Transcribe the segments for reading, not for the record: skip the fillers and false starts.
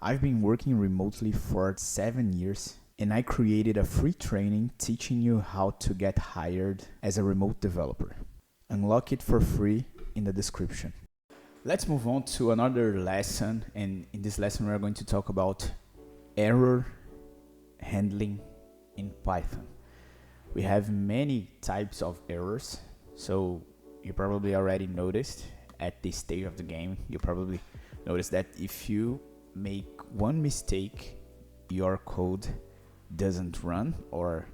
I've been working remotely for 7 years, and I created a free training teaching you how to get hired as a remote developer. Unlock it for free in the description. Let's move on to another lesson, and in this lesson we are going to talk about error handling in Python. We have many types of errors, so you probably already noticed at this stage of the game, you probably noticed that if you make one mistake, your code doesn't run or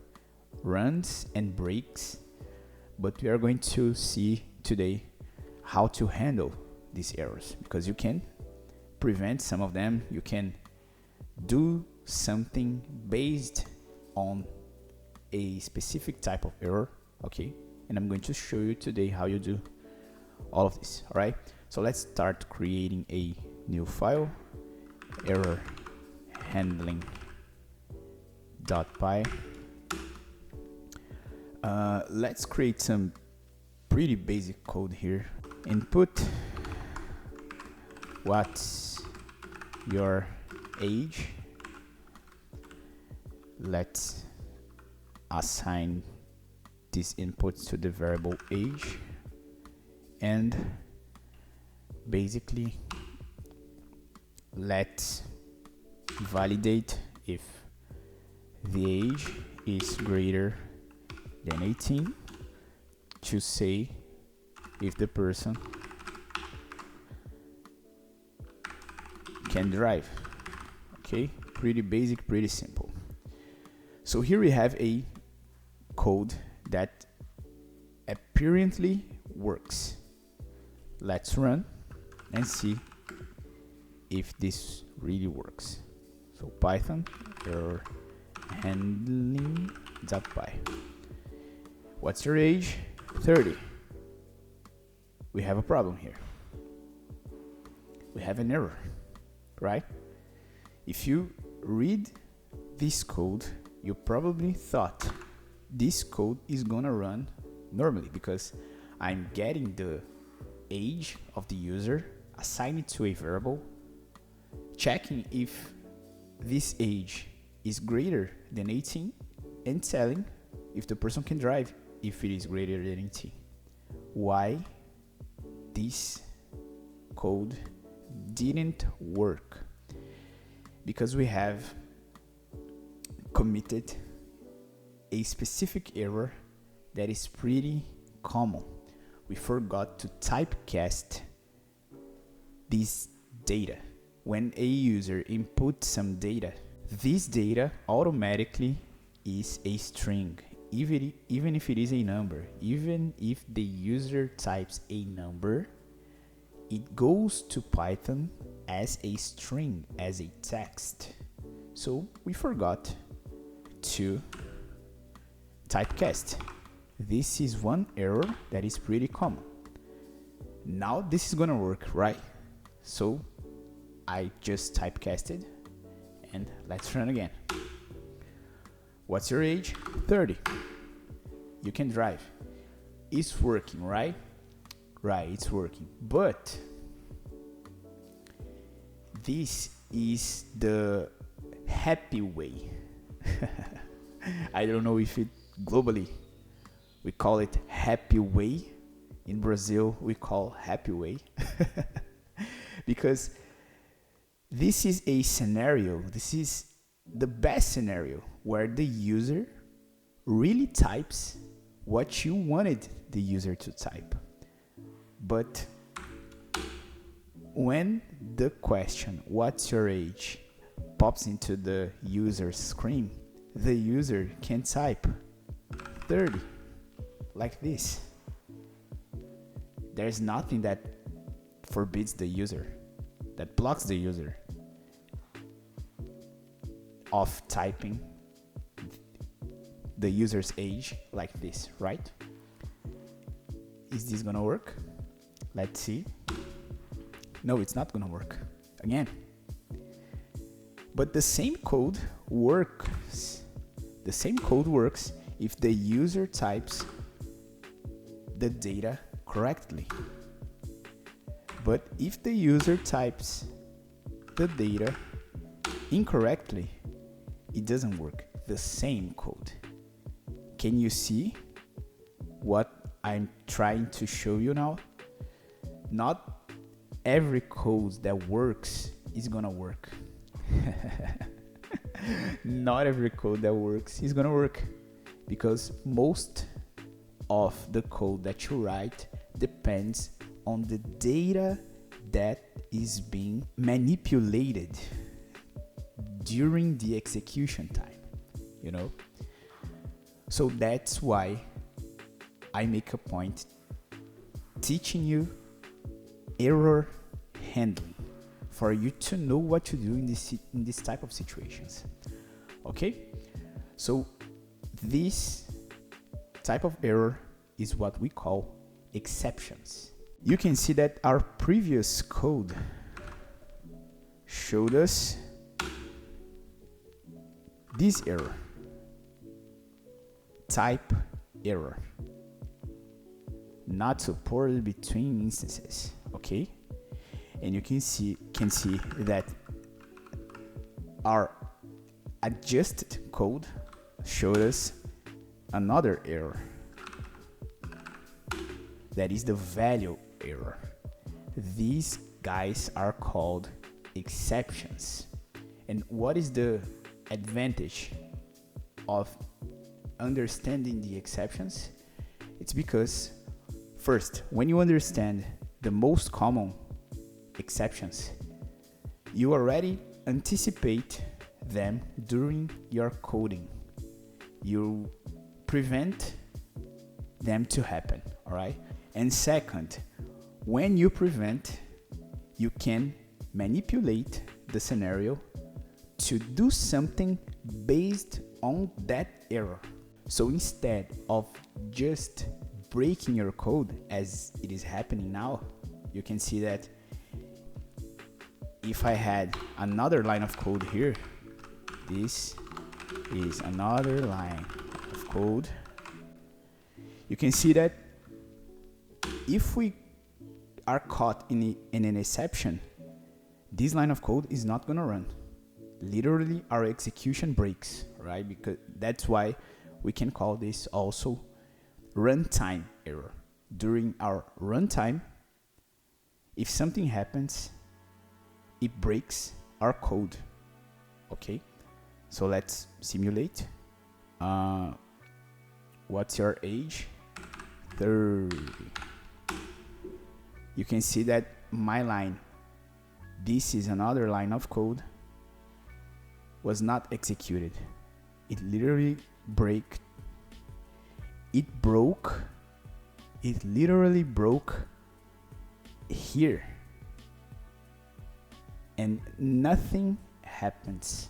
runs and breaks. But we are going to see today how to handle these errors, because you can prevent some of them. You can do something based on a specific type of error, okay? And I'm going to show you today how you do all of this, all right? So let's start creating a new file, error handling.py. Let's create some pretty basic code here. Input, what's your age? Let's assign these inputs to the variable age, and basically let's validate if the age is greater than 18 to say if the person can drive. Okay, pretty basic, pretty simple. So here we have a code that apparently works. Let's run and see if this really works. So Python error handling.py. What's your age? 30. We have a problem here. We have an error, right? If you read this code, you probably thought this code is gonna run normally because I'm getting the age of the user, assign it to a variable, checking if this age is greater than 18, and telling if the person can drive if it is greater than 18. Why this code didn't work? Because we have committed a specific error that is pretty common. We forgot to typecast this data. When a user inputs some data, this data automatically is a string, even if it is a number. Even if the user types a number, it goes to Python as a string, as a text. So we forgot to typecast. This is one error that is pretty common. Now this is gonna work, right? So I just typecasted, and let's run again. What's your age? 30. You can drive. It's working, right? Right, it's working. But this is the happy way. I don't know if it globally we call it happy way. In Brazil we call happy way. Because this is a scenario, this is the best scenario where the user really types what you wanted the user to type. But when the question, what's your age, pops into the user's screen, the user can type 30, like this. There's nothing that forbids the user, that blocks the user of typing the user's age like this, right? Is this gonna work? Let's see. No, it's not gonna work. Again. But the same code works. The same code works if the user types the data correctly. But if the user types the data incorrectly, it doesn't work. The same code. Can you see what I'm trying to show you now? Not every code that works is gonna work. Not every code that works is gonna work, because most of the code that you write depends on the data that is being manipulated during the execution time, you know? So that's why I make a point teaching you error handling, for you to know what to do in this type of situations. Okay? So this type of error is what we call exceptions. You can see that our previous code showed us this error, type error, not supported between instances. Okay, and you can see that our adjusted code showed us another error, that is the value error. These guys are called exceptions. And what is the advantage of understanding the exceptions? It's because, first, when you understand the most common exceptions, you already anticipate them during your coding. You prevent them to happen, all right? And second, when you prevent, you can manipulate the scenario to do something based on that error. So instead of just breaking your code as it is happening now, you can see that if I had another line of code here, this is another line of code. You can see that if we are caught in an exception, this line of code is not gonna run. Literally, our execution breaks, right? Because that's why we can call this also runtime error. During our runtime, if something happens, it breaks our code. Okay, so let's simulate. What's your age? 30. You can see that my line, this is another line of code, was not executed. It literally broke. It literally broke here. And nothing happens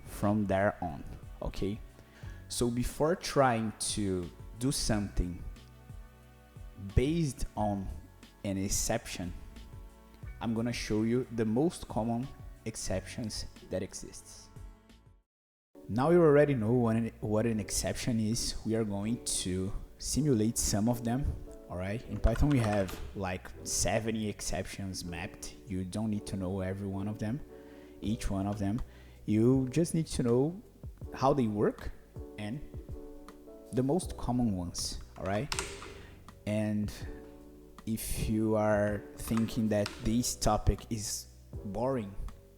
from there on, okay? So before trying to do something based on an exception, I'm gonna show you the most common exceptions that exists. Now you already know what an exception is. We are going to simulate some of them. All right, in Python we have like 70 exceptions mapped. You don't need to know every one of them, each one of them. You just need to know how they work and the most common ones, all right? And if you are thinking that this topic is boring,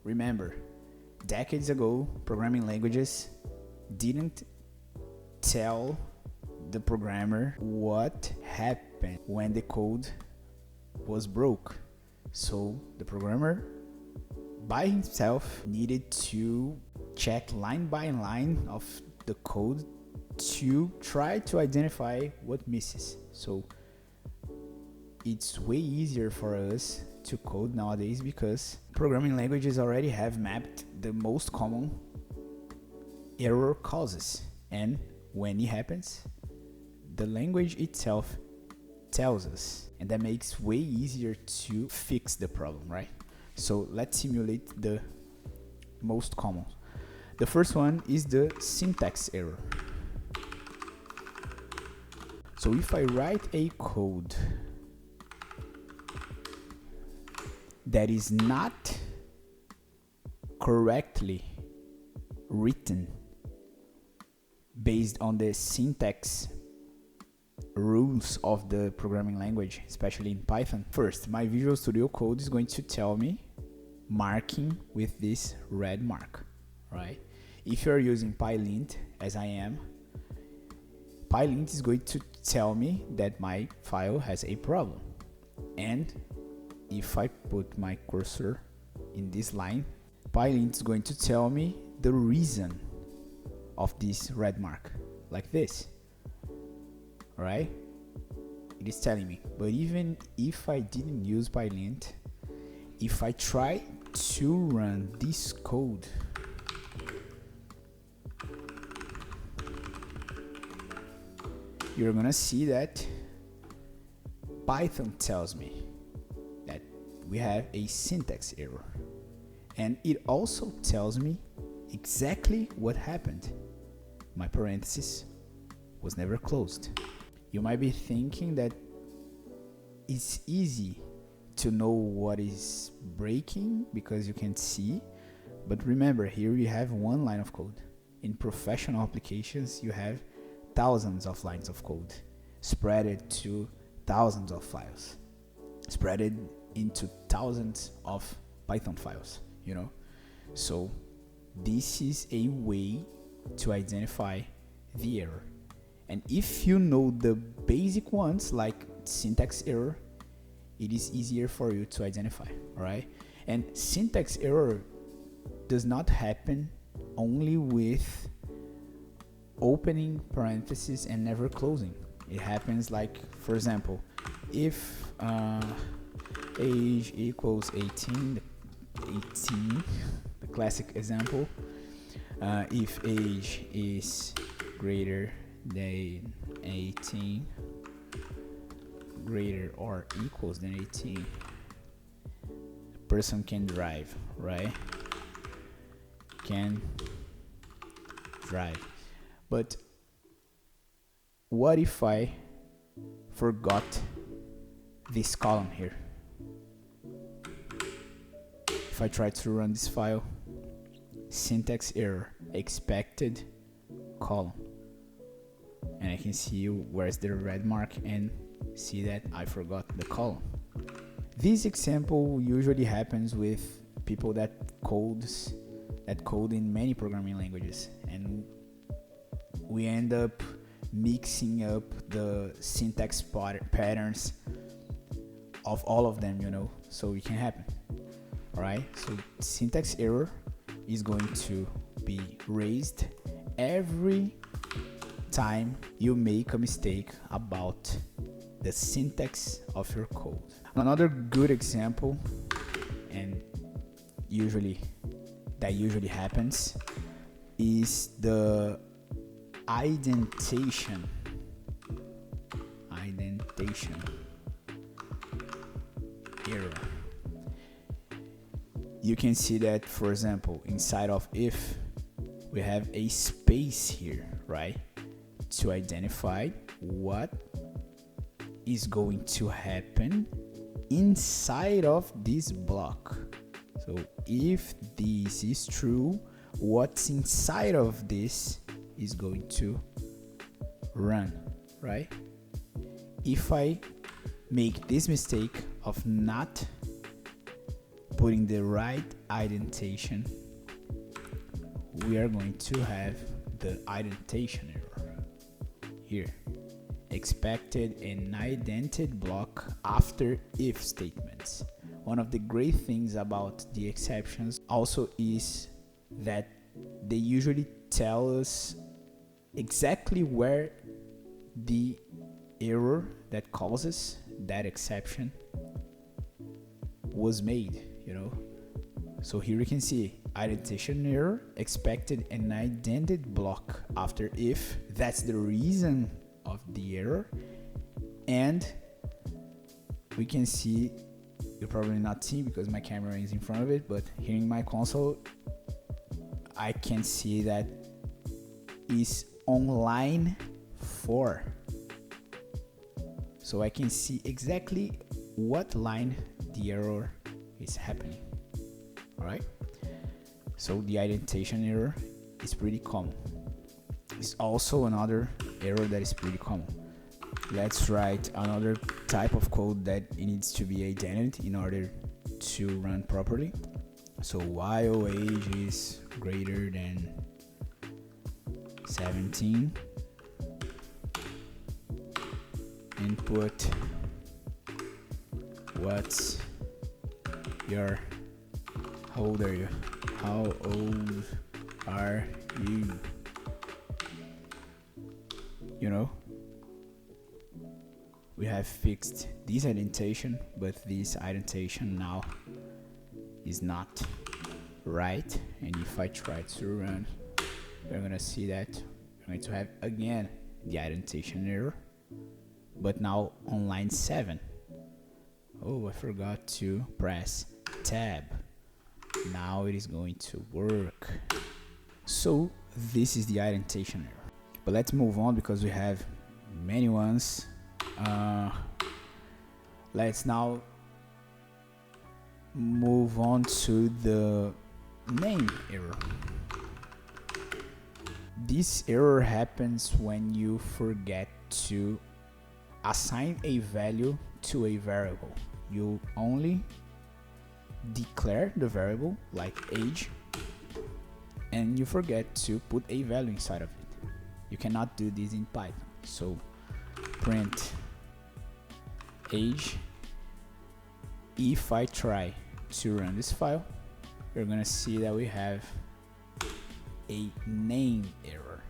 remember, decades ago, programming languages didn't tell the programmer what happened when the code was broke. So the programmer by himself needed to check line by line of the code to try to identify what misses. So it's way easier for us to code nowadays because programming languages already have mapped the most common error causes, and when it happens, the language itself tells us, and that makes way easier to fix the problem, right? So let's simulate the most common. The first one is the syntax error. So if I write a code that is not correctly written based on the syntax rules of the programming language, especially in Python. First, my Visual Studio Code is going to tell me marking with this red mark, right? If you're using PyLint, as I am, PyLint is going to tell me that my file has a problem. And if I put my cursor in this line, PyLint is going to tell me the reason of this red mark, like this, right? It is telling me. But even if I didn't use PyLint, if I try to run this code, you're gonna see that Python tells me that we have a syntax error. And it also tells me exactly what happened. My parenthesis was never closed. You might be thinking that it's easy to know what is breaking because you can see, but remember, here you have one line of code. In professional applications, you have thousands of lines of code spread to thousands of files, spread into thousands of Python files, you know? So this is a way to identify the error. And if you know the basic ones like syntax error, it is easier for you to identify, all right? And syntax error does not happen only with opening parentheses and never closing. It happens like, for example, if age equals 18, the classic example, if age is greater than 18, greater or equals than 18, the person can drive, right? Can drive. But what if I forgot this column here? If I try to run this file, syntax error, expected column, and I can see where's the red mark and see that I forgot the column. This example usually happens with people that code in many programming languages, and we end up mixing up the syntax patterns of all of them, you know, so it can happen. All right, so syntax error is going to be raised every time you make a mistake about the syntax of your code. Another good example, and that usually happens, is the indentation error. You can see that, for example, inside of if, we have a space here, right, to identify what is going to happen inside of this block. So if this is true, what's inside of this is going to run, right? If I make this mistake of not putting the right indentation, we are going to have the indentation error here. Expected and indented block after if statements. One of the great things about the exceptions also is that they usually tell us exactly where the error that causes that exception was made, you know. So here you can see indentation error, expected and indented block after if. That's the reason of the error. And we can see, you're probably not seeing because my camera is in front of it, but here in my console I can see that is on line 4. So I can see exactly what line the error is happening. All right. So the indentation error is pretty common. It's also another error that is pretty common. Let's write another type of code that it needs to be identity in order to run properly. So while age is greater than 17, input what's your, how old are you? How old are you? You know, we have fixed this indentation, but this indentation now is not right. And if I try to run, we're gonna see that we're going to have again the indentation error, but now on line 7. Oh, I forgot to press tab. Now it is going to work. So this is the indentation error. But let's move on because we have many ones. Let's now move on to the name error. This error happens when you forget to assign a value to a variable. You only declare the variable like age and you forget to put a value inside of it. You cannot do this in Python. So print age. If I try to run this file, you're gonna see that we have a name error.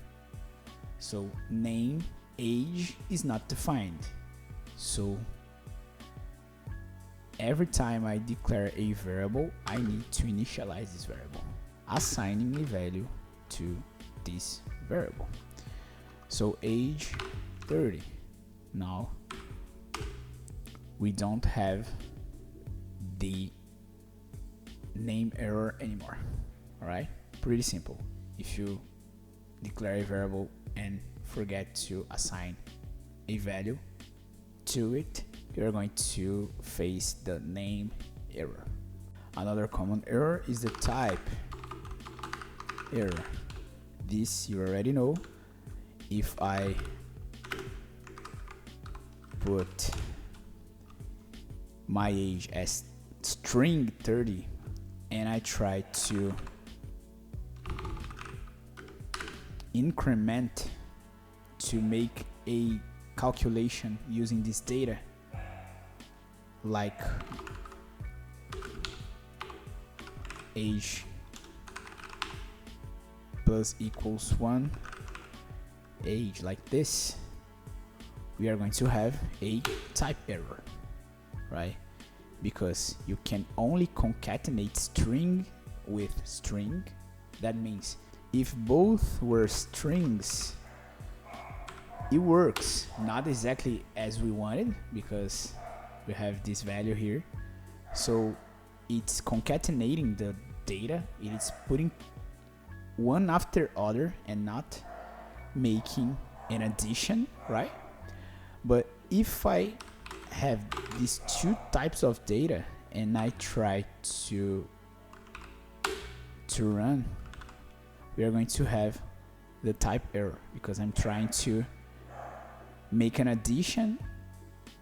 So name age is not defined. So every time I declare a variable, I need to initialize this variable, assigning a value to this variable. So age 30. Now we don't have the name error anymore. All right, pretty simple. If you declare a variable and forget to assign a value to it, you're going to face the name error. Another common error is the type error. This you already know. If I put my age as string 30 and I try to increment to make a calculation using this data, like age plus equals 1 age, like this, we are going to have a type error, right? Because you can only concatenate string with string. That means if both were strings, it works not exactly as we wanted because we have this value here. So it's concatenating the data, it is putting one after other and not making an addition, right? But if I have these two types of data and I try to run, we are going to have the type error because I'm trying to make an addition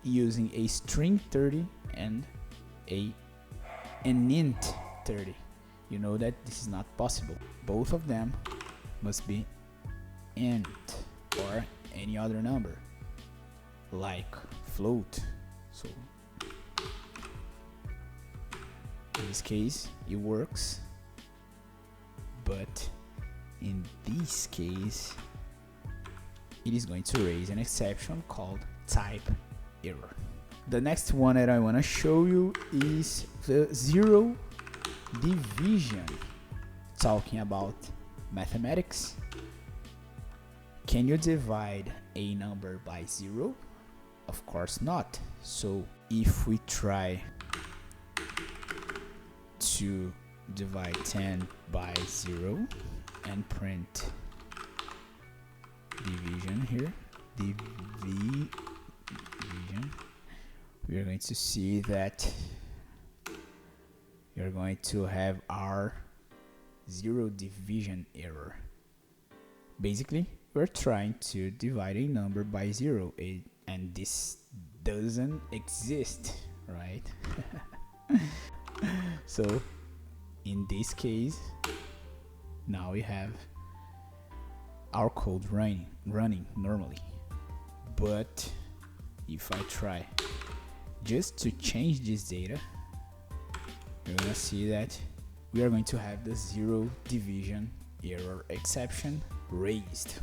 using a string 30 and an int 30. You know that this is not possible. Both of them must be int or any other number like float. So in this case it works, but in this case it is going to raise an exception called type error. The next one that I want to show you is the zero division. Talking about mathematics, can you divide a number by 0? Of course not. So if we try to divide 10 by 0 and print division here, division, we are going to see that you're going to have our zero division error. Basically, we're trying to divide a number by zero, and this doesn't exist, right? So in this case, now we have our code running normally. But if I try just to change this data, we're gonna see that we are going to have the zero division error exception raised.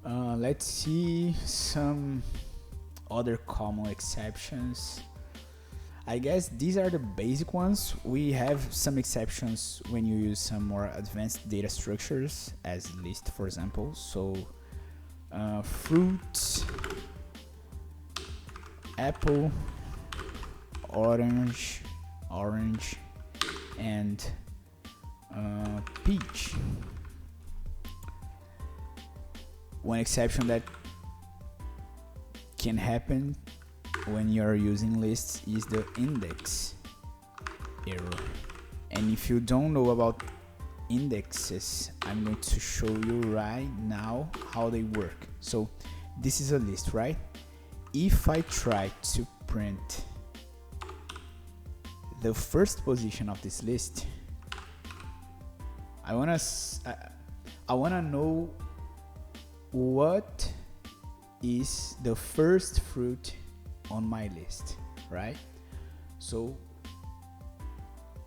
Let's see some other common exceptions. I guess these are the basic ones. We have some exceptions when you use some more advanced data structures as list, for example. So fruits, apple, orange, and peach. One exception that can happen when you're using lists is the index error. And if you don't know about indexes, I'm going to show you right now how they work. So this is a list, right? If I try to print the first position of this list, I wanna know what is the first fruit on my list, right? So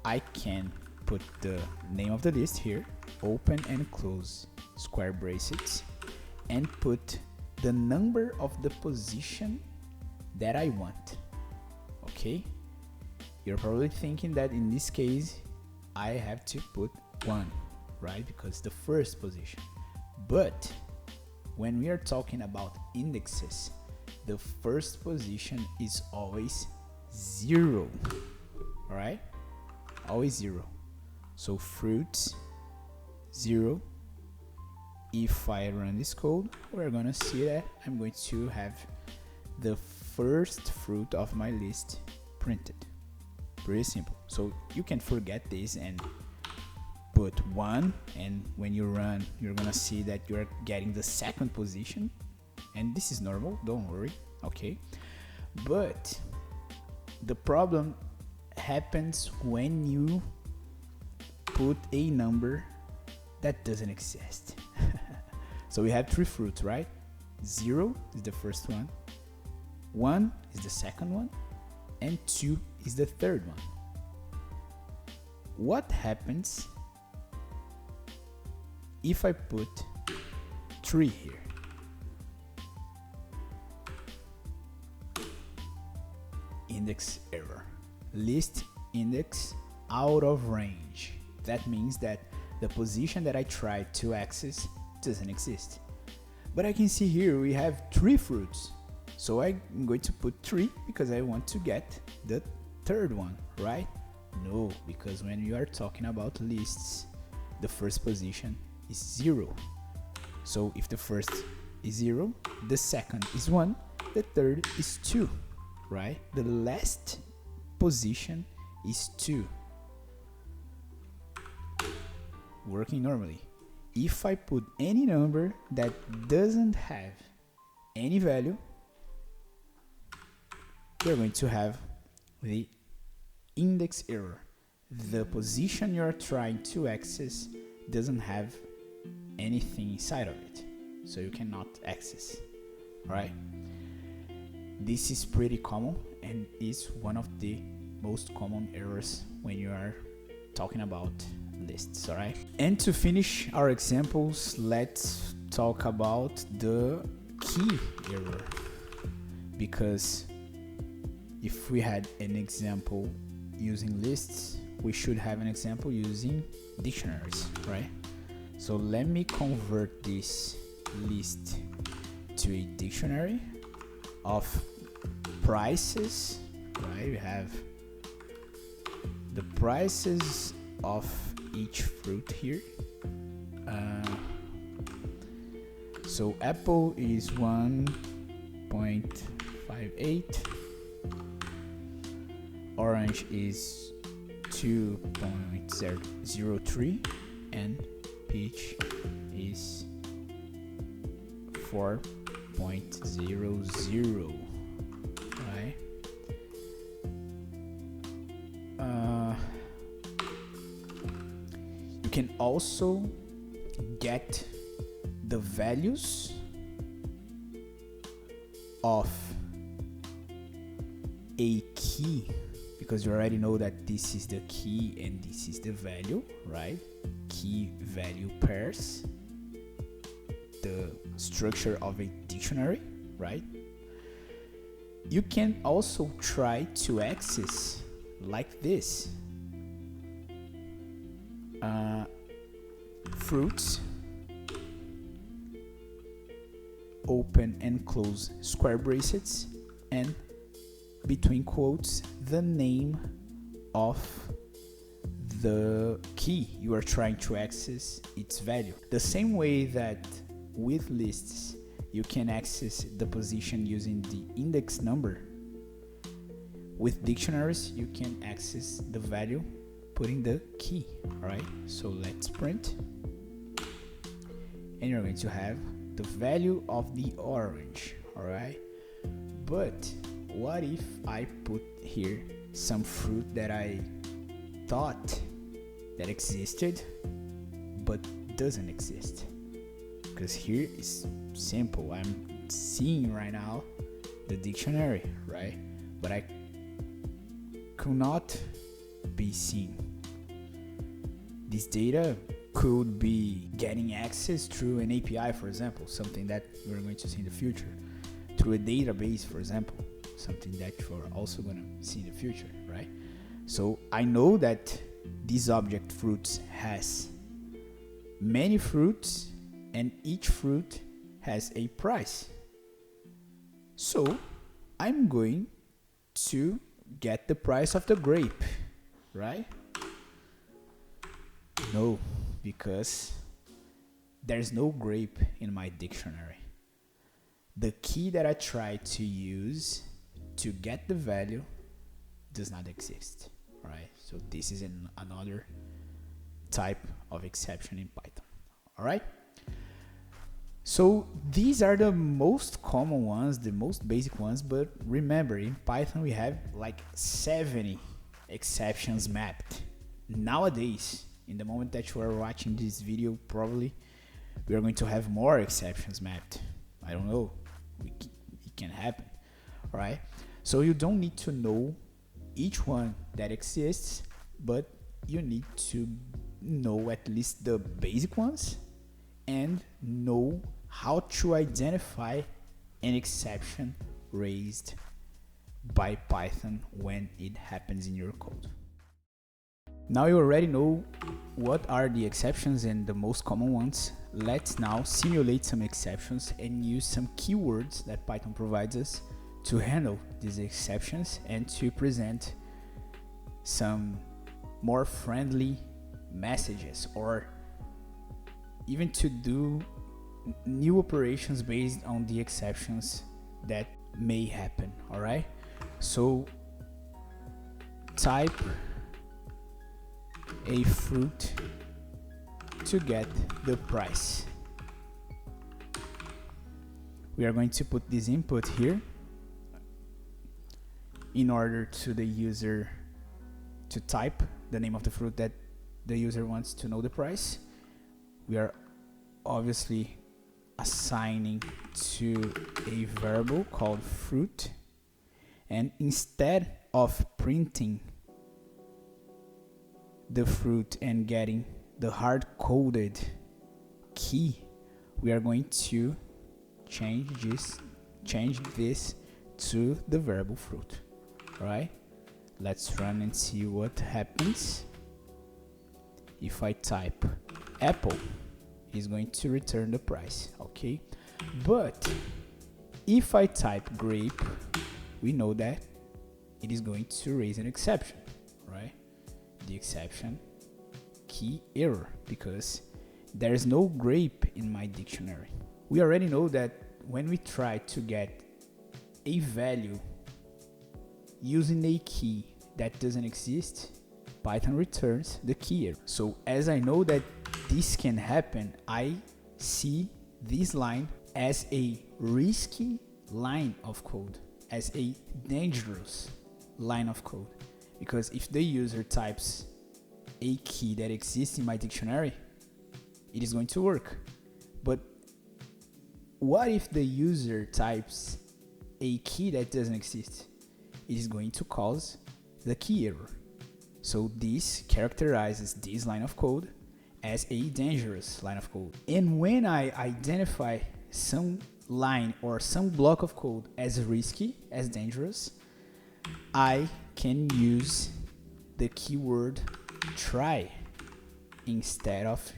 I can put the name of the list here, open and close square brackets, and put the number of the position that I want. Okay, you're probably thinking that in this case I have to put 1, right? Because the first position. But when we are talking about indexes, the first position is always 0, all right? Always 0. So fruits 0. If I run this code, we're gonna see that I'm going to have the first fruit of my list printed. Pretty simple. So you can forget this and put 1, and when you run, you're gonna see that you're getting the second position, and this is normal, don't worry, okay? But the problem happens when you put a number that doesn't exist. So we have 3 fruits, right? 0 is the first one, 1 is the second one, and 2 is the third one. What happens if I put 3 here? Index error. List index out of range. That means that the position that I tried to access doesn't exist. But I can see here we have 3 fruits. So I'm going to put 3 because I want to get the third one, right? No, because when you are talking about lists, the first position is 0. So if the first is 0, the second is 1, the third is 2, right? The last position is 2. Working normally. If I put any number that doesn't have any value, we're going to have the index error. The position you're trying to access doesn't have anything inside of it, so you cannot access, right? This is pretty common and is one of the most common errors when you are talking about lists, all right? And to finish our examples, let's talk about the key error, because if we had an example using lists, we should have an example using dictionaries, right? So let me convert this list to a dictionary of prices, right? We have the prices of each fruit here. So apple is 1.58, orange is 2.03, and pitch is 4.00, right? You can also get the values of a key, because you already know that this is the key and this is the value, right? Key value pairs, the structure of a dictionary, right? You can also try to access like this, fruits, open and close square brackets, and between quotes the name of the key you are trying to access its value. The same way that with lists you can access the position using the index number, with dictionaries you can access the value putting the key. Alright, so let's print, and you're going to have the value of the orange. Alright, but what if I put here some fruit that I thought that existed but doesn't exist? Because here is simple, I'm seeing right now the dictionary, right? But I could not be seen. This data could be getting access through an API, for example, something that we're going to see in the future, through a database, for example, something that you're also going to see in the future, right? So I know that this object fruits has many fruits and each fruit has a price. So I'm going to get the price of the grape, right? No, because there's no grape in my dictionary. The key that I tried to use to get the value does not exist, right? So this is another type of exception in Python. All right, so these are the most common ones, the most basic ones, but remember, in Python we have like 70 exceptions mapped. Nowadays, in the moment that you are watching this video, probably we are going to have more exceptions mapped. I don't know, it can happen. All right, so you don't need to know each one that exists, but you need to know at least the basic ones and know how to identify an exception raised by Python when it happens in your code. Now you already know what are the exceptions and the most common ones. Let's now simulate some exceptions and use some keywords that Python provides us to handle these exceptions and to present some more friendly messages, or even to do new operations based on the exceptions that may happen. All right, so type a fruit to get the price. We are going to put this input here in order to the user to type the name of the fruit that the user wants to know the price. We are obviously assigning to a variable called fruit, and instead of printing the fruit and getting the hard-coded key, we are going to change this to the variable fruit. All right, let's run and see what happens. If I type apple, it's going to return the price, okay? But if I type grape, we know that it is going to raise an exception, right? The exception key error, because there is no grape in my dictionary. We already know that when we try to get a value using a key that doesn't exist, Python returns the key error. So as I know that this can happen, I see this line as a risky line of code, as a dangerous line of code. Because if the user types a key that exists in my dictionary, it is going to work. But what if the user types a key that doesn't exist? It is going to cause the key error. So this characterizes this line of code as a dangerous line of code. And when I identify some line or some block of code as risky, as dangerous, I can use the keyword try instead of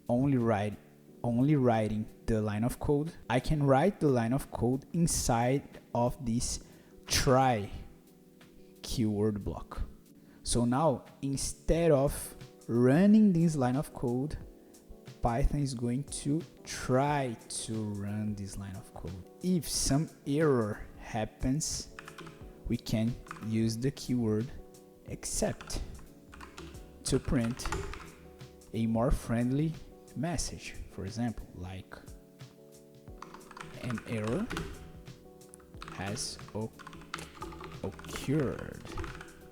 only writing the line of code. I can write the line of code inside of this try keyword block. So now, instead of running this line of code, Python is going to try to run this line of code. If some error happens, we can use the keyword except to print a more friendly message. For example, like an error has occurred.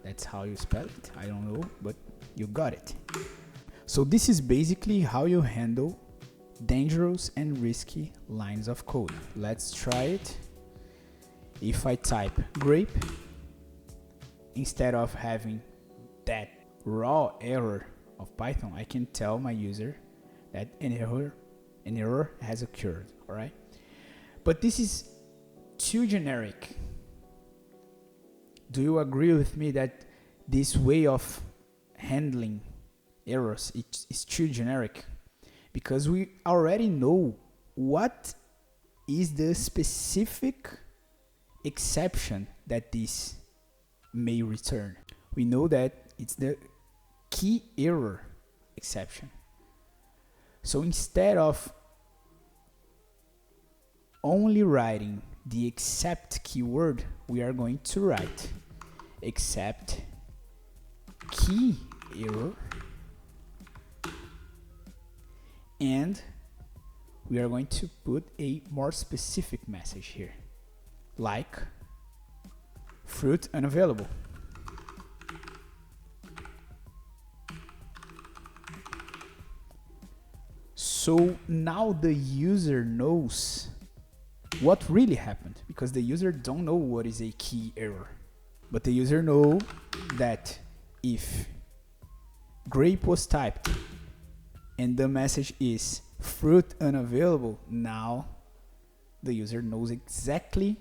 That's how you spell it. I don't know, but you got it. So this is basically how you handle dangerous and risky lines of code. Let's try it. If I type grape, instead of having that raw error of Python, I can tell my user that an error has occurred, all right? But this is too generic. Do you agree with me that this way of handling errors is too generic? Because we already know what is the specific exception that this may return. We know that it's the key error exception. So instead of only writing the except keyword, we are going to write except key error, and we are going to put a more specific message here, like fruit unavailable. So now the user knows what really happened, because the user don't know what is a key error, but the user know that if grape was typed and the message is fruit unavailable, now the user knows exactly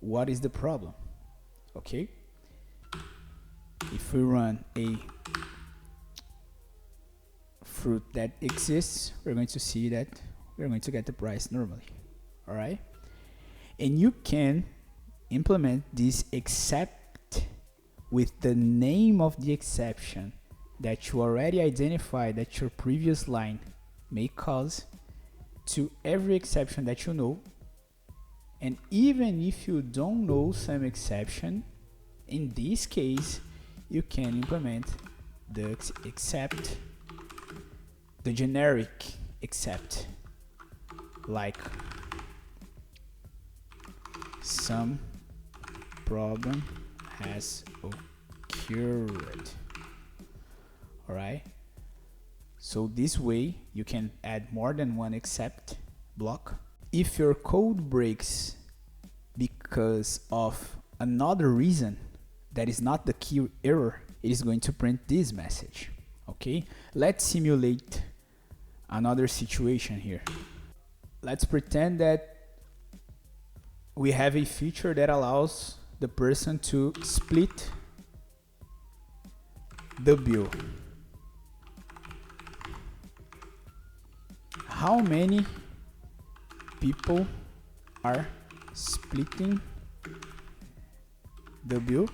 what is the problem. Okay? If we run a fruit that exists, we're going to see that we're going to get the price normally. All right? And you can implement this except with the name of the exception that you already identified that your previous line may cause to every exception that you know. And even if you don't know some exception, in this case, you can implement the except, the generic except, like some problem has occurred. All right? So this way you can add more than one except block. If your code breaks because of another reason that is not the key error, it is going to print this message. Okay? Let's simulate another situation here. Let's pretend that we have a feature that allows the person to split the bill. How many people are splitting the bill?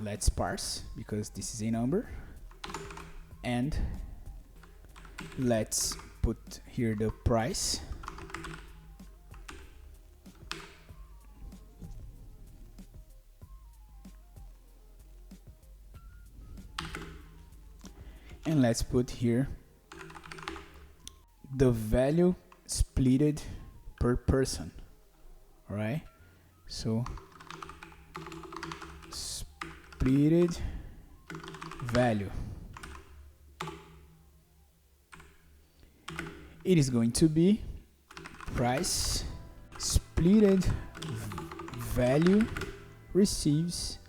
Let's parse, because this is a number, and let's put here the price. And let's put here the value splitted per person. All right, so splitted value, it is going to be price splitted value receives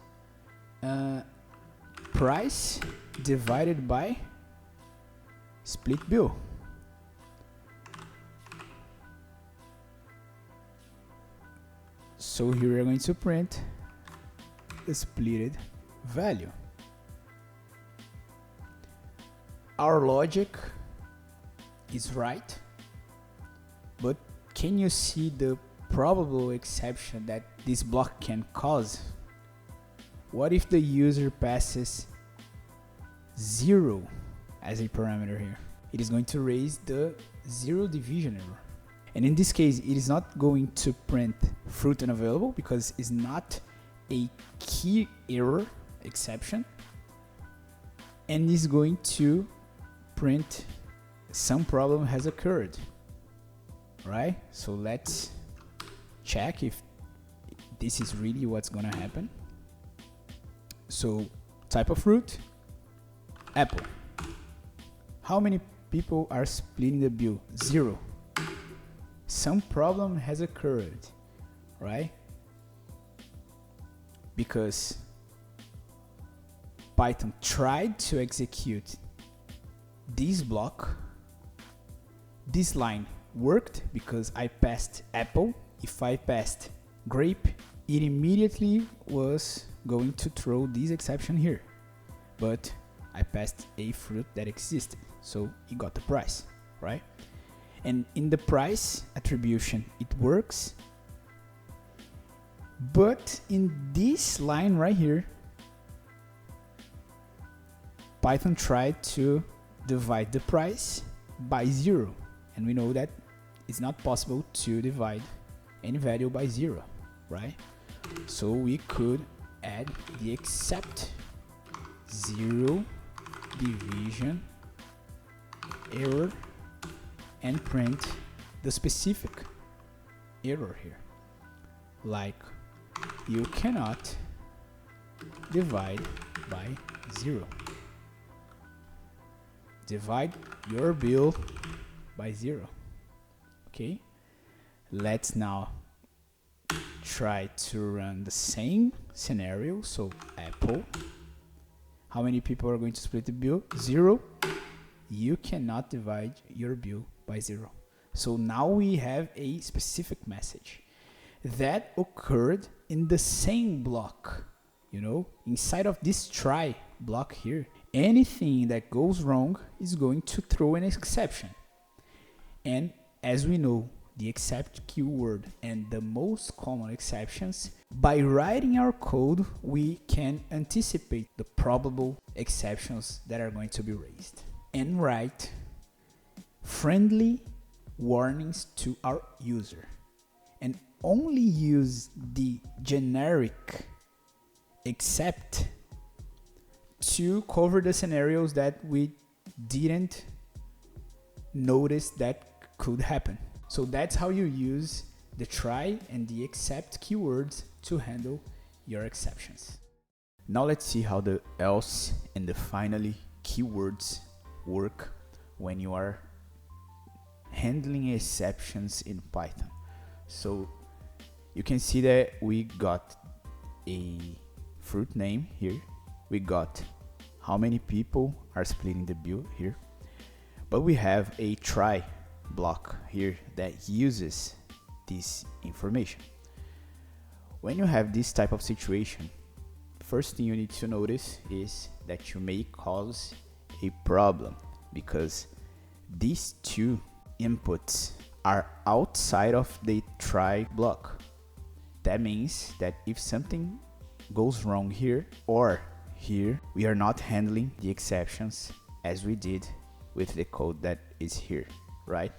price divided by split bill. So here we're going to print the splitted value. Our logic is right, but can you see the probable exception that this block can cause? What if the user passes 0 as a parameter here? It is going to raise the zero division error. And in this case, it is not going to print fruit unavailable because it's not a key error exception, and is going to print some problem has occurred, right? So let's check if this is really what's gonna happen. So type of fruit, apple. How many people are splitting the bill? 0. Some problem has occurred, right? Because Python tried to execute this block. This line worked because I passed apple. If I passed grape, it immediately was going to throw this exception here. But I passed a fruit that existed, so it got the price, right? And in the price attribution, it works. But in this line right here, Python tried to divide the price by 0. And we know that it's not possible to divide any value by 0, right? So we could add the except zero division error and print the specific error here, like you cannot divide by 0. Divide your bill by 0. Okay, let's now try to run the same scenario. So apple, how many people are going to split the bill? 0. You cannot divide your bill by 0. So now we have a specific message that occurred in the same block. You know, inside of this try block here, anything that goes wrong is going to throw an exception. And as we know, the except keyword and the most common exceptions, by writing our code, we can anticipate the probable exceptions that are going to be raised and write friendly warnings to our user, and only use the generic except to cover the scenarios that we didn't notice that could happen. So that's how you use the try and the except keywords to handle your exceptions. Now let's see how the else and the finally keywords work when you are handling exceptions in Python. So you can see that we got a fruit name here. We got how many people are splitting the bill here. But we have a try block here that uses this information. When you have this type of situation, first thing you need to notice is that you may cause a problem because these two inputs are outside of the try block. That means that if something goes wrong here or here, we are not handling the exceptions as we did with the code that is here, right?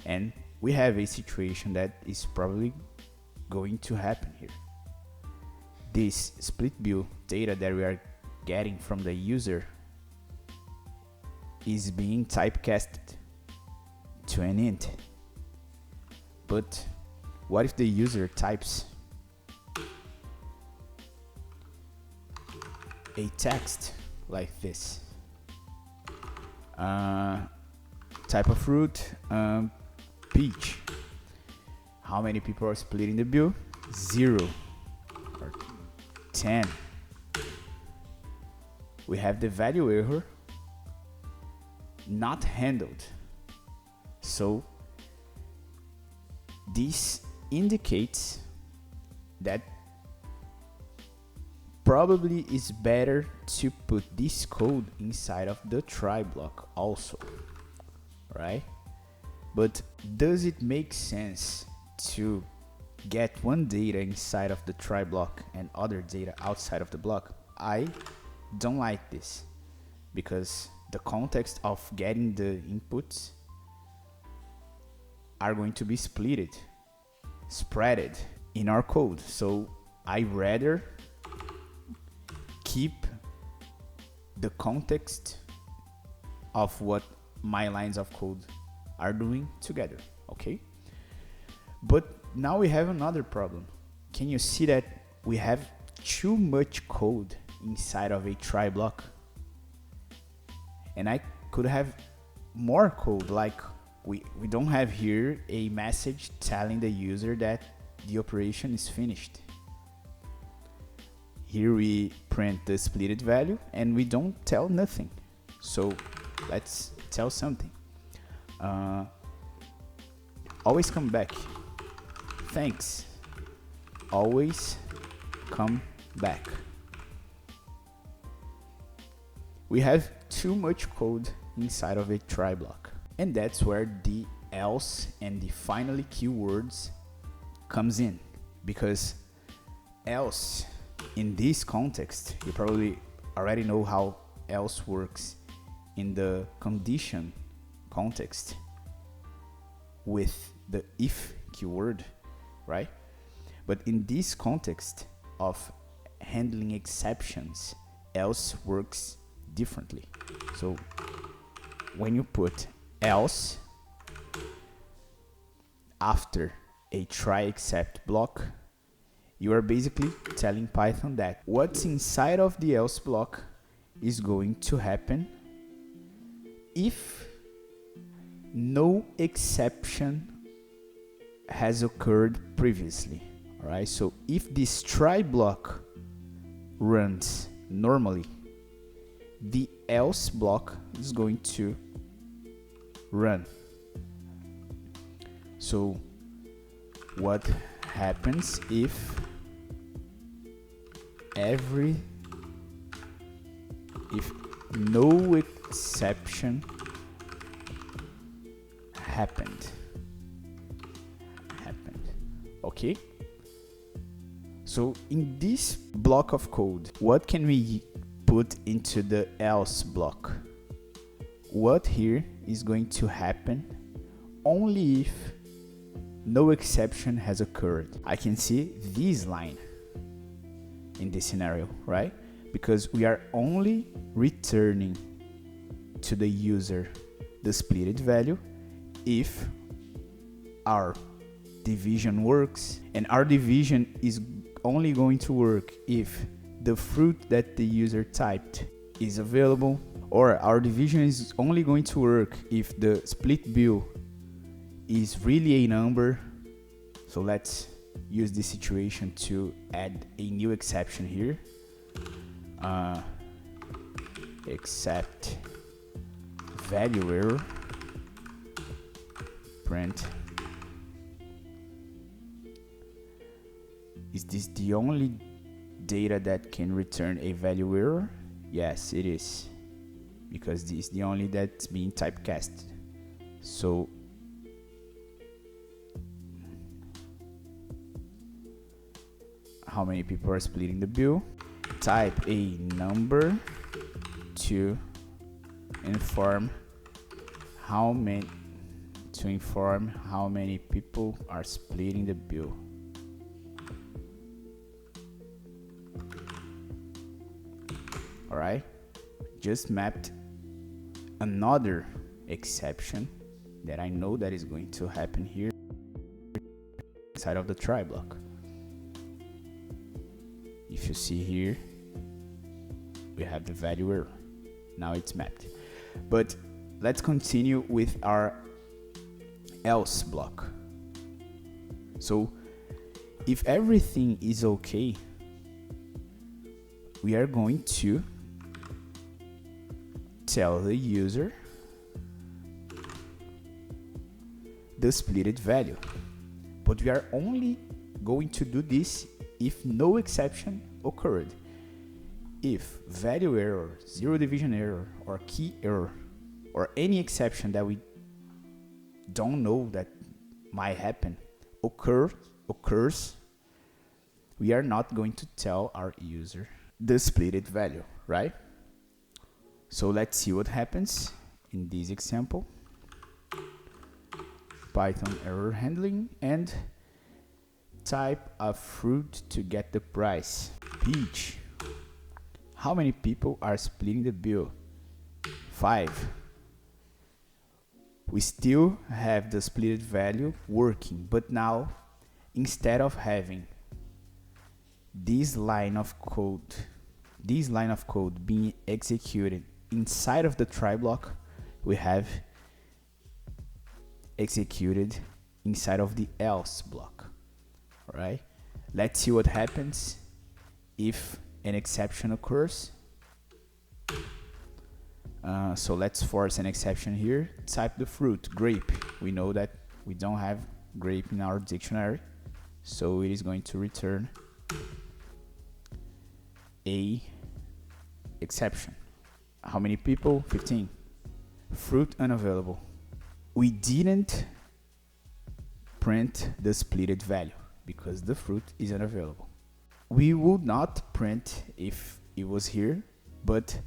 And we have a situation that is probably going to happen here. This split bill data that we are getting from the user is being typecasted to an int. But what if the user types a text like this? Type of fruit, peach. How many people are splitting the bill? 0 or 10. We have the value error not handled. So this indicates that probably it's better to put this code inside of the try block also, right? But does it make sense to get one data inside of the try block and other data outside of the block? I don't like this, because the context of getting the inputs are going to be spreaded in our code. So I rather keep the context of what my lines of code are doing together, okay? But now we have another problem. Can you see that we have too much code inside of a try block? And I could have more code, like we don't have here a message telling the user that the operation is finished. Here we print the splitted value and we don't tell nothing. So let's tell something. Always come back. Thanks. Always come back. We have too much code inside of a try block. And that's where the else and the finally keywords comes in. Because else, in this context, you probably already know how else works in the condition context with the if keyword, right? But in this context of handling exceptions, else works differently. So when you put else after a try except block, you are basically telling Python that what's inside of the else block is going to happen if no exception has occurred previously. All right, so if this try block runs normally, the else block is going to run. So what happens if no exception happened? Okay, so in this block of code, what can we put into the else block? What here is going to happen only if no exception has occurred? I can see this line in this scenario, right? Because we are only returning to the user the splitted value if our division works, and our division is only going to work if the fruit that the user typed is available, or our division is only going to work if the split bill is really a number. So let's use this situation to add a new exception here. Except value error, print. Is this the only data that can return a value error? Yes, it is, because this is the only that's being typecast. So how many people are splitting the bill? Type a number to inform how many people are splitting the bill. All right, just mapped another exception that I know that is going to happen here inside of the try block. If you see here, we have the value error. Now it's mapped. But let's continue with our else block. So if everything is okay, we are going to tell the user the splitted value. But we are only going to do this if no exception occurred. If value error, zero division error, or key error, or any exception that we don't know that might happen occurs, we are not going to tell our user the splitted value, right? So let's see what happens in this example. Python error handling and type a fruit to get the price. Peach. How many people are splitting the bill? 5. We still have the splitted value working, but now instead of having this line of code being executed inside of the try block, we have executed inside of the else block. All right, let's see what happens if an exception occurs. So let's force an exception here. Type the fruit, grape. We know that we don't have grape in our dictionary, so it is going to return a exception. How many people? 15. Fruit unavailable. We didn't print the splitted value because the fruit is unavailable. We would not print if it was here, but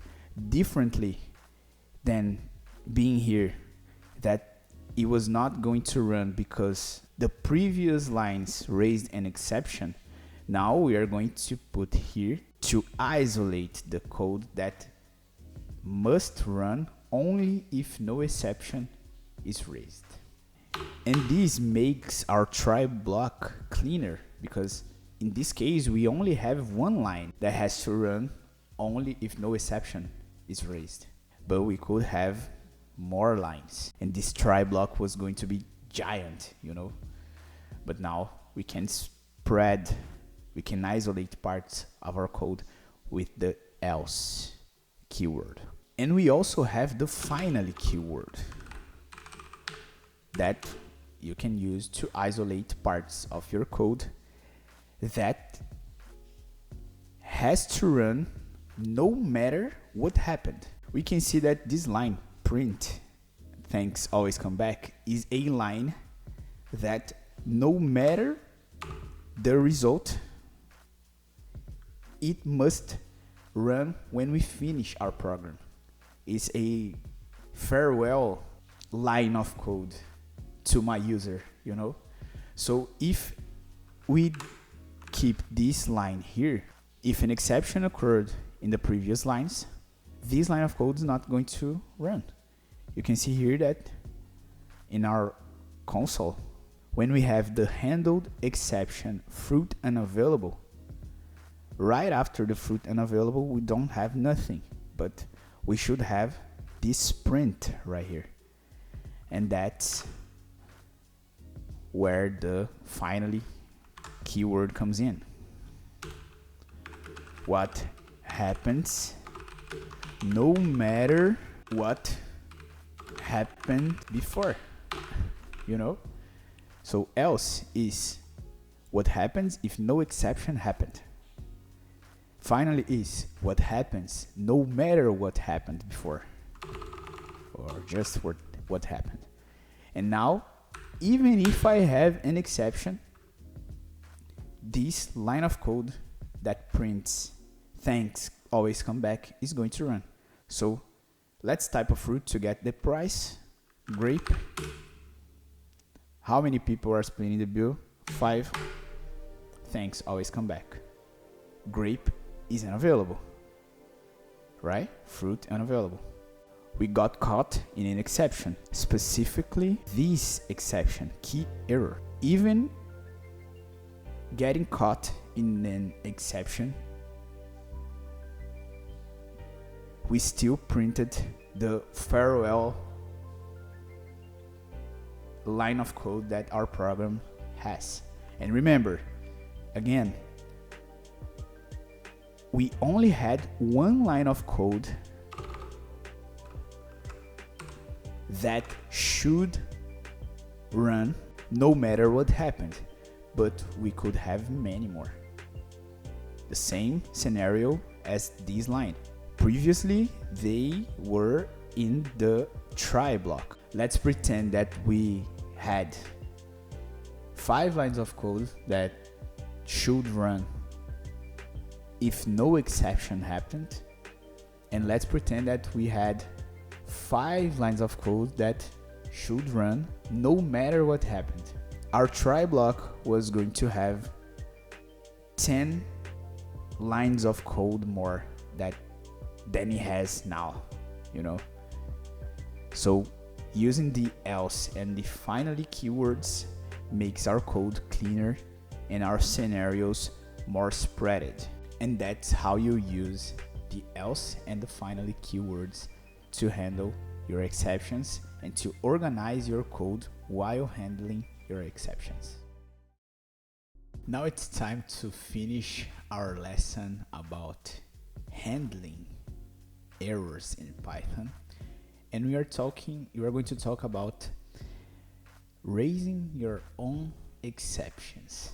differently than being here, that it was not going to run because the previous lines raised an exception. Now we are going to put here to isolate the code that must run only if no exception is raised. And this makes our try block cleaner because in this case we only have one line that has to run only if no exception is raised. But we could have more lines and this try block was going to be giant, you know. But now we can isolate parts of our code with the else keyword. And we also have the finally keyword that you can use to isolate parts of your code that has to run no matter what happened. We can see that this line, print, thanks, always come back, is a line that no matter the result, it must run when we finish our program. It's a farewell line of code to my user, you know. So if we keep this line here, if an exception occurred in the previous lines, this line of code is not going to run. You can see here that in our console, when we have the handled exception fruit unavailable, right after the fruit unavailable, we don't have nothing, but we should have this print right here. And that's where the finally keyword comes in. What happens no matter what happened before, you know? So else is what happens if no exception happened. Finally is what happens no matter what happened before, or just what happened. And now, even if I have an exception, this line of code that prints thanks, always come back is going to run. So let's type a fruit to get the price. Grape. How many people are splitting the bill? 5. Thanks, always come back. Grape is unavailable, right? Fruit unavailable. we got caught in an exception, specifically this exception, key error. Even getting caught in an exception, we still printed the farewell line of code that our program has. And remember, again, we only had one line of code that should run no matter what happened, but we could have many more. The same scenario as this line. Previously, they were in the try block. Let's pretend that we had 5 lines of code that should run if no exception happened, and let's pretend that we had 5 lines of code that should run no matter what happened. Our try block was going to have 10 lines of code more than it has now, you know. So using the else and the finally keywords makes our code cleaner and our scenarios more spreaded. And that's how you use the else and the finally keywords to handle your exceptions and to organize your code while handling your exceptions. Now it's time to finish our lesson about handling errors in Python. And we are going to talk about raising your own exceptions.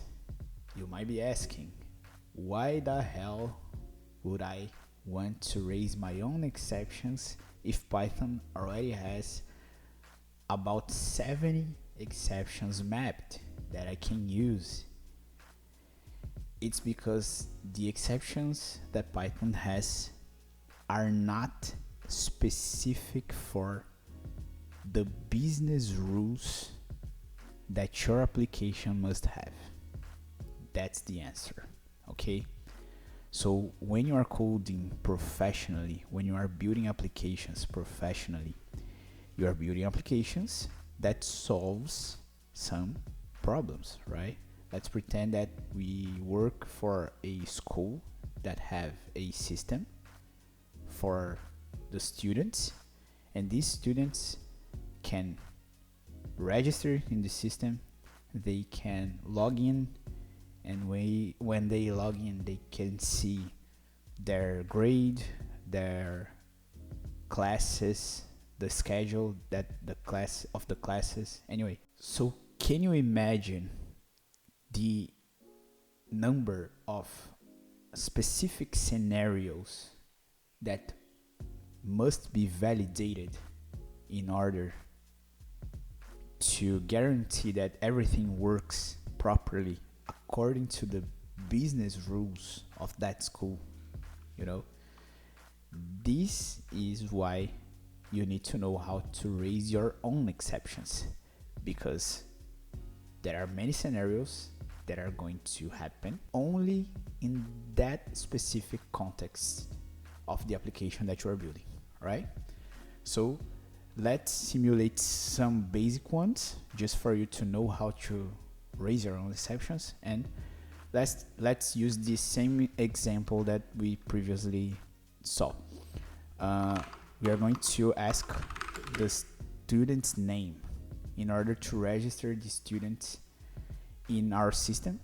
You might be asking, why the hell would I want to raise my own exceptions if Python already has about 70 exceptions mapped that I can use? It's because the exceptions that Python has are not specific for the business rules that your application must have. That's the answer, okay? So when you are coding professionally, when you are building applications professionally, you are building applications that solves some problems, right? Let's pretend that we work for a school that have a system for the students, and these students can register in the system, they can log in, and when they log in, they can see their grade, their classes, the schedule that the classes. Anyway, so can you imagine the number of specific scenarios that must be validated in order to guarantee that everything works properly according to the business rules of that school? You know, this is why you need to know how to raise your own exceptions, because there are many scenarios that are going to happen only in that specific context of the application that you are building, right? So let's simulate some basic ones just for you to know how to raise your own exceptions, and let's use the same example that we previously saw. We are going to ask the student's name in order to register the student in our system,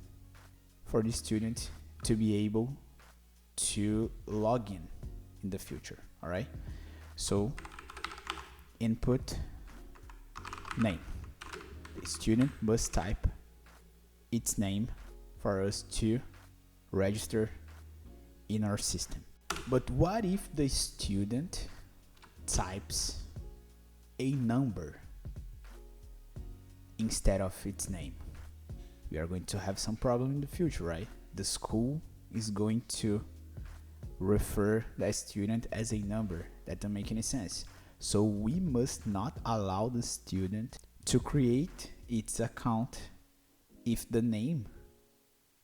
for the student to be able to log in the future. All right, so input name. The student must type its name for us to register in our system. But what if the student types a number instead of its name? We are going to have some problem in the future, right? The school is going to refer that student as a number. That doesn't make any sense. So we must not allow the student to create its account if the name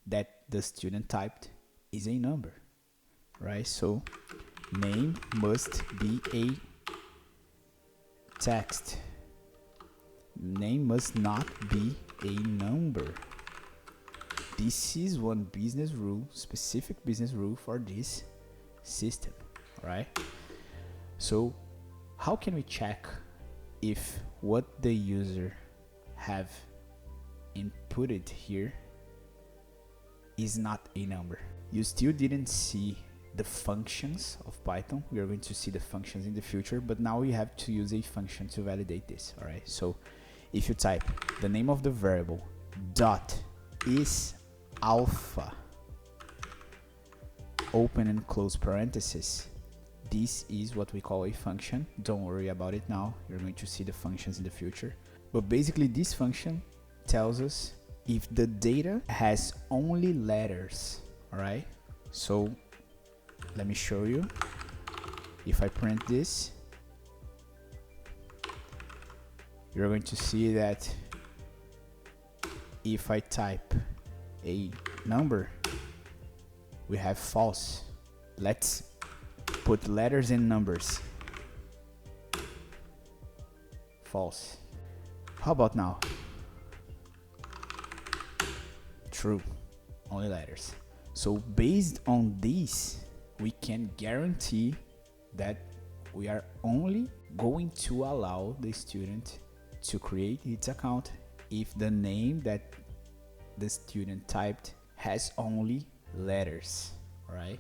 that the student typed is a number, right? So name must be a text. Name must not be a number. This is one business rule, specific business rule for this system, right? So how can we check if what the user have inputted here is not a number? You still didn't see the functions of Python. We are going to see the functions in the future, but now we have to use a function to validate this. All right, so if you type the name of the variable dot is alpha, open and close parentheses, this is what we call a function. Don't worry about it now, you're going to see the functions in the future. But basically this function tells us if the data has only letters. All right, so let me show you. If I print this, you're going to see that if I type a number, we have false. Let's put letters and numbers. False. How about now? True. Only letters. So based on this, we can guarantee that we are only going to allow the student to create its account if the name that the student typed has only letters. All right,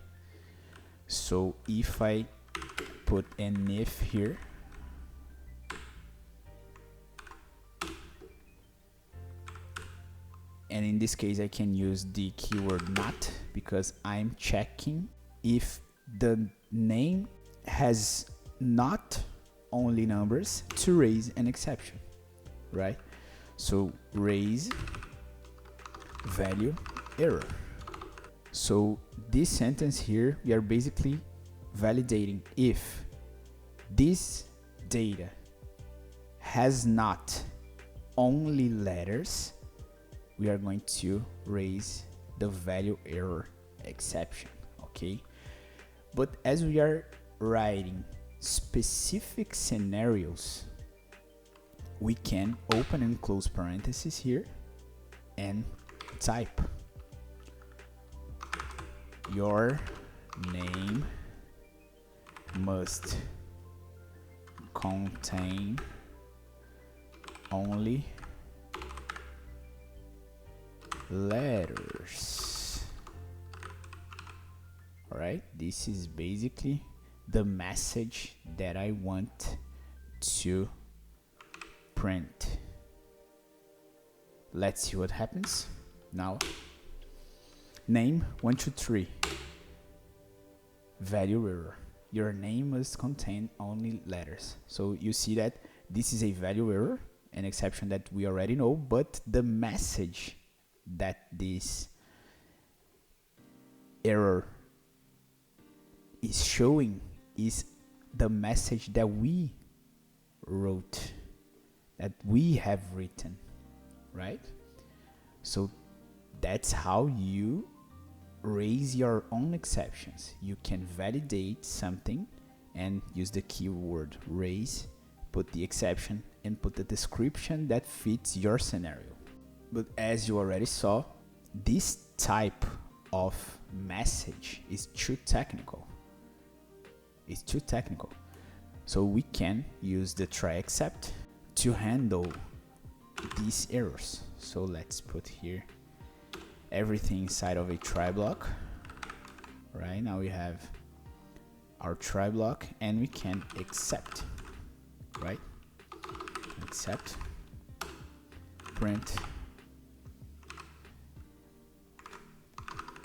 so if I put an if here, and in this case I can use the keyword not, because I'm checking if the name has not only numbers to raise an exception, right? So raise value error. So this sentence here, we are basically validating if this data has not only letters, we are going to raise the value error exception, okay? But as we are writing specific scenarios, we can open and close parentheses here and type your name must contain only letters. All right, this is basically the message that I want to print. Let's see what happens now. Name 123, value error. Your name must contain only letters. So you see that this is a value error, an exception that we already know, but the message that this error is showing is the message that we wrote, that we have written, right? So that's how you raise your own exceptions. You can validate something and use the keyword raise, put the exception, and put the description that fits your scenario. But as you already saw, this type of message is too technical. It's too technical. So we can use the try except to handle these errors. So let's put here everything inside of a try block. Right, now we have our try block and we can accept, right? Accept, print,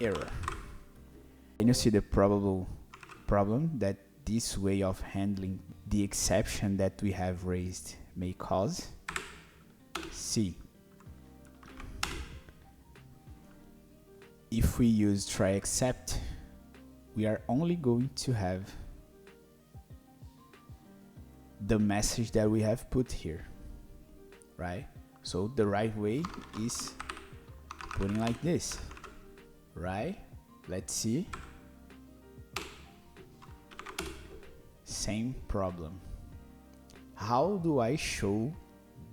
error. And you see the probable problem that this way of handling the exception that we have raised may cause. See, if we use try except, we are only going to have the message that we have put here, right? So the right way is putting like this, right? Let's see. Same problem. how do I show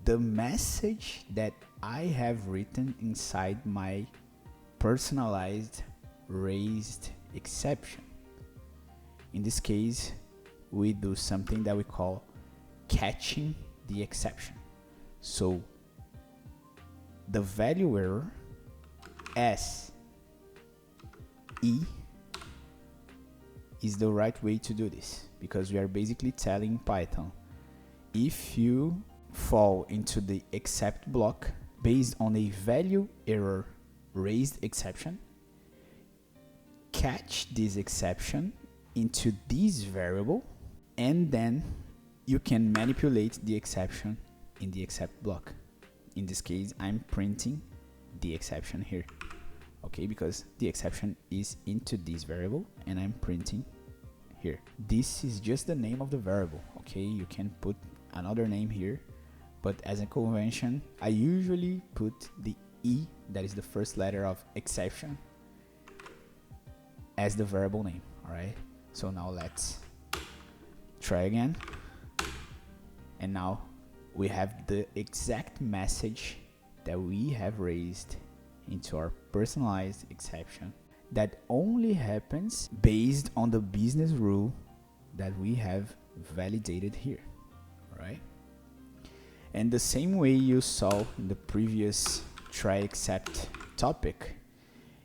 the message that I have written inside my personalized raised exception? In this case, we do something that we call catching the exception. So the value error S E is the right way to do this, because we are basically telling Python, if you fall into the except block based on a value error raised exception, catch this exception into this variable, and then you can manipulate the exception in the except block. In this case, I'm printing the exception here, okay, because the exception is into this variable and I'm printing here. This is just the name of the variable, okay? You can put another name here, but as a convention, I usually put the E, that is the first letter of exception, as the variable name. All right, so now let's try again, and now we have the exact message that we have raised into our personalized exception that only happens based on the business rule that we have validated here. All right, and the same way you saw in the previous try except topic,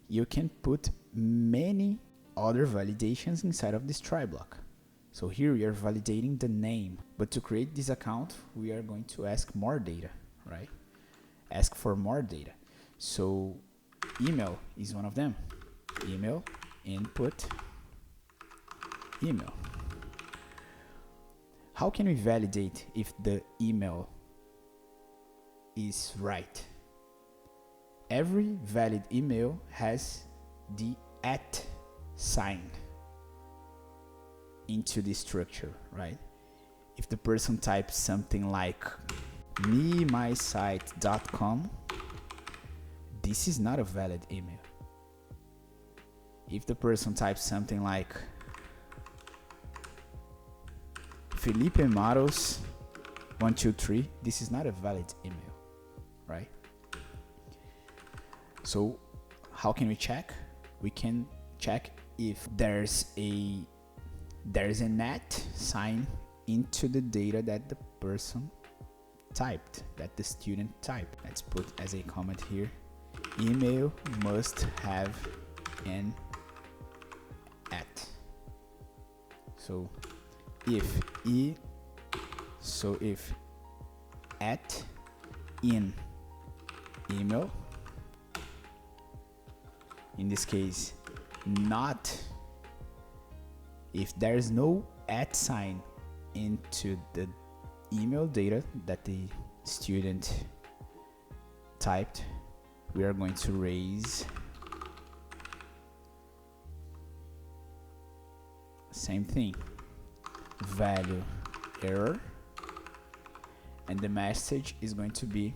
you can put many other validations inside of this try block. So here we are validating the name, but to create this account, we are going to ask more data, right? Ask for more data. So email is one of them. Email, input, email. How can we validate if the email is right? Every valid email has the @ sign into the structure, right? If the person types something like memysite.com, this is not a valid email. If the person types something like Felipe Maros 123, this is not a valid email, right? So how can we check? We can check if there's an @ sign into the data that the person typed, that the student typed. Let's put as a comment here, email must have an @ So if @ in email, in this case, not if there's no @ sign into the email data that the student typed, we are going to raise same thing, value error, and the message is going to be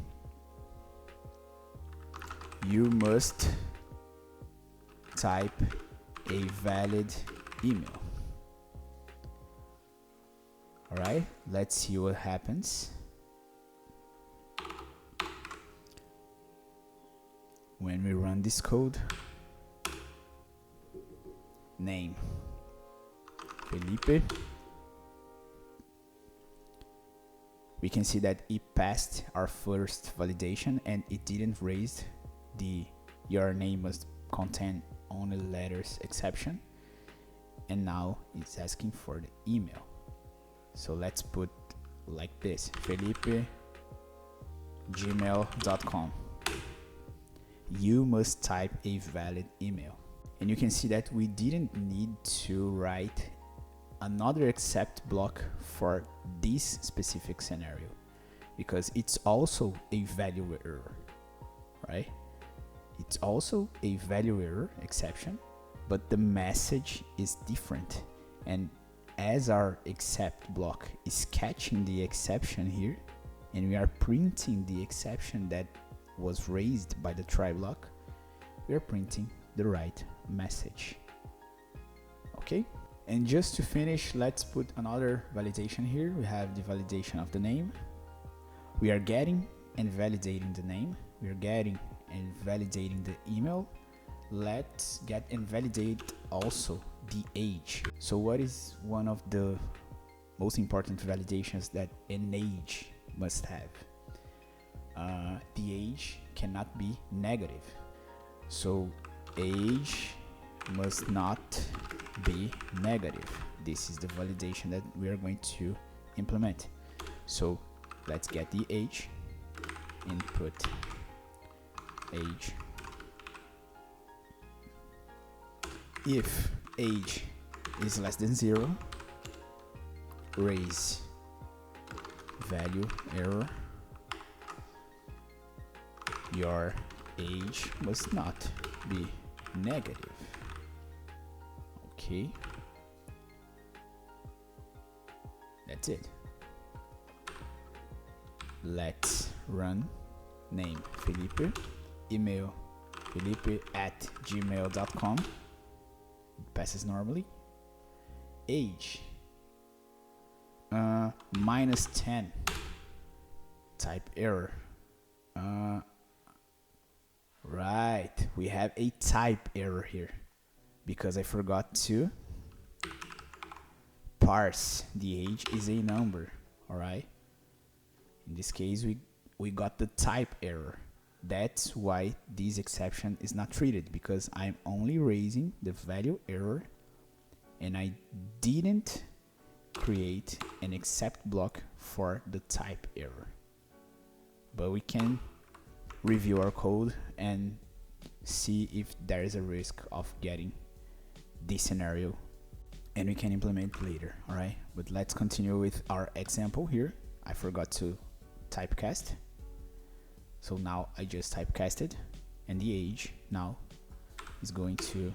you must type a valid email. All right, let's see what happens when we run this code. Name Felipe. We can see that it passed our first validation and it didn't raise the your name must contain only letters exception, and now it's asking for the email. So let's put like this, felipe@gmail.com. You must type a valid email. And you can see that we didn't need to write another except block for this specific scenario, because it's also a value error, right? It's also a value error exception, but the message is different. And as our except block is catching the exception here, and we are printing the exception that was raised by the try block, we are printing the right message. Okay? And just to finish, let's put another validation here. We have the validation of the name. We are getting and validating the name. We are getting and validating the email. Let's get and validate also the age. So what is one of the most important validations that an age must have? The age cannot be negative. So age must not be negative. This is the validation that we are going to implement. So let's get the age, input age. If age is less than 0, raise value error. Your age must not be negative. Okay, that's it. Let's run. Name Felipe, email felipe@gmail.com. Passes normally. Age -10. Type error. Right, we have a type error here because I forgot to parse the age is a number. All right, in this case we got the type error. That's why this exception is not treated, because I'm only raising the value error and I didn't create an except block for the type error. But we can review our code and see if there is a risk of getting this scenario, and we can implement later. All right, but let's continue with our example here. I forgot to typecast, so now I just typecasted, and the age now is going to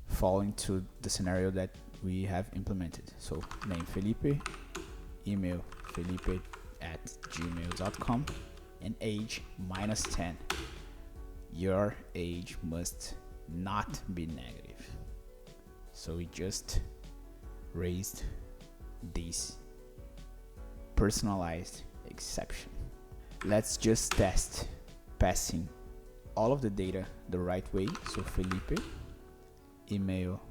fall into the scenario that we have implemented. So name Felipe, email felipe@gmail.com, and age -10. Your age must not be negative. So we just raised this personalized exception. Let's just test passing all of the data the right way. So Felipe, email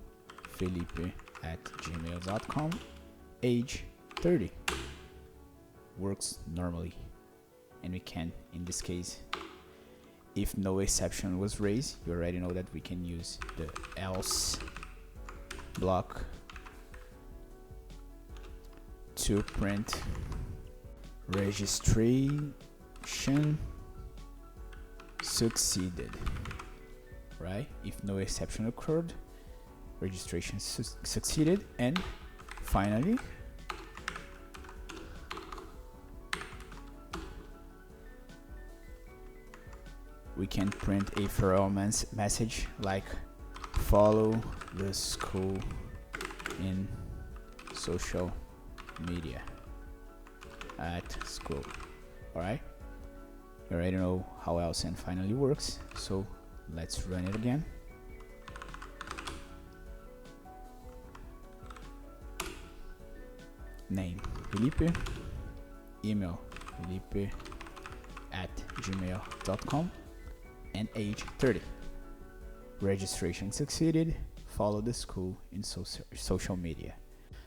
felipe@gmail.com, age 30. Works normally. And we can, in this case, if no exception was raised, you already know that we can use the else block to print registration succeeded. Right? If no exception occurred, registration succeeded. And finally, we can print a farewell message like follow the school in social media at school. Alright, you already know how else and finally works, so let's run it again. Name Felipe, email felipe@gmail.com, and age 30. Registration succeeded. Follow the school in social media.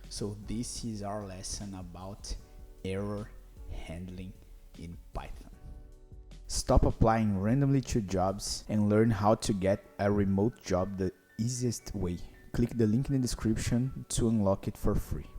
So this is our lesson about error handling in Python. Stop applying randomly to jobs and learn how to get a remote job the easiest way. Click the link in the description to unlock it for free.